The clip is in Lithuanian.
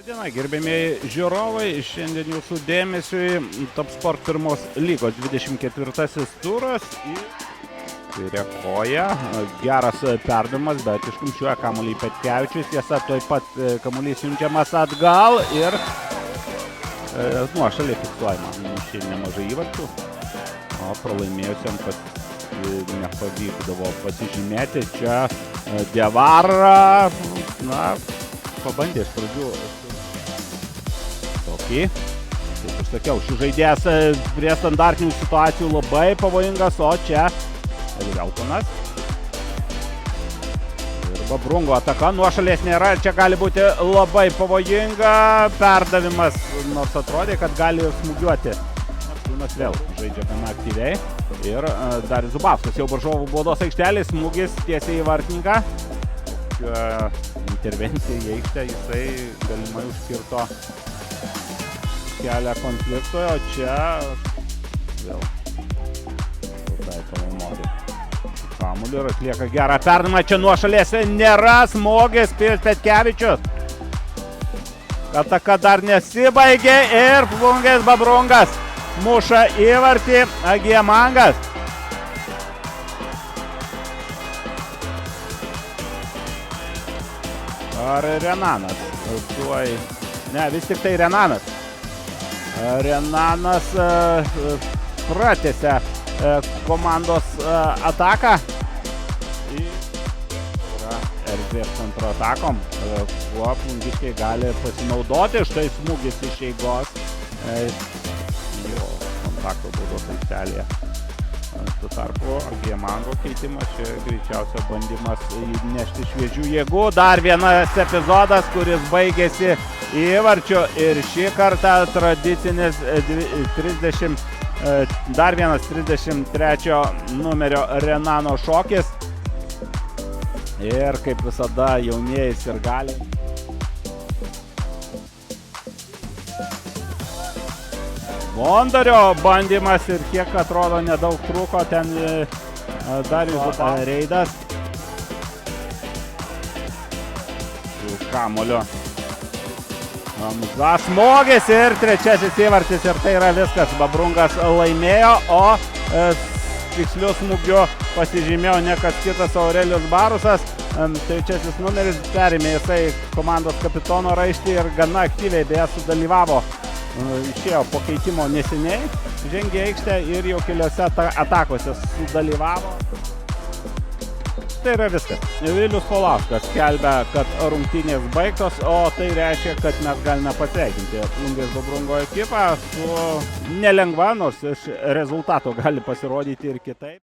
Diena, gerbėmieji žiūrovai, šiandien jūsų dėmesiui Top Sport pirmos lygos 24 turas į kairę koją. Geras perdavimas, bet iškumščiuoja kamuolį Petkevičius. Tiesa, tuoj pat kamuolys siunčiamas atgal ir nuošaliai fiksuojama. Šiandien nemažai įvarčių, o pralaimėjusiam nepavykdavo pasižymėti. Čia Diavara, pabandė iš pradžių tokį. Kaip aš sakiau, šis žaidėjas prie standartinių situacijų labai pavojingas, o čia Elveltonas. Ir Babrungo ataka, nuošalės nėra, čia gali būti labai pavojinga. Perdavimas, nors atrodė, kad gali smūgiuoti. Neptūnas vėl žaidžia gana aktyviai. Ir dar Zubavskas jau varžovų baudos aikštelės, smūgis tiesiai į vartininką. Intervencija į aikštę, jisai galimai užkirto kelią konfliktui, o čia vėl kamuolį ir atlieka gerą perdavimą. Čia nuošalės nėra, smūgis Petkevičius. Ataka dar nesibaigė ir Plungės Babrungas muša įvartį. Agiamangas. Ar Renanas? Ne, vis tik tai Renanas. Renanas pratęsia komandos ataką. Yra erdvės kontratakom, kuo plungiškiai gali pasinaudoti. Štai smūgis iš eigos. Jo kontakto baudos aikštelėje. Tuo tarpu Agiamango keitimas, čia greičiausia bandymas įnešti šviežių jėgų. Dar vienas epizodas, kuris baigėsi įvarčiu ir šį kartą tradicinis dar vienas 33 numerio Renano šokis. Ir kaip visada jaunieji sirgaliai. Bondario bandymas ir kiek atrodo nedaug trūko, ten Darius Reidas. Kamuolio. Smūgis ir trečiasis įvartis ir tai yra viskas. Babrungas laimėjo, o tiksliu smūgiu pasižymėjo ne kas kitas Aurelijus Barusas. Trečiasis numeris perėmė jisai komandos kapitono raištį ir gana aktyviai beje sudalyvavo. Išėjo po keitimo neseniai, žengė aikštę ir jau keliose atakose sudalyvavo. Tai yra viskas. Vilius Paulauskas skelbia, kad rungtynės baigtos, o tai reiškia, kad mes galime pasveikinti Plungės Babrungo ekipą su nelengva, nors iš rezultato gali pasirodyti ir kitaip.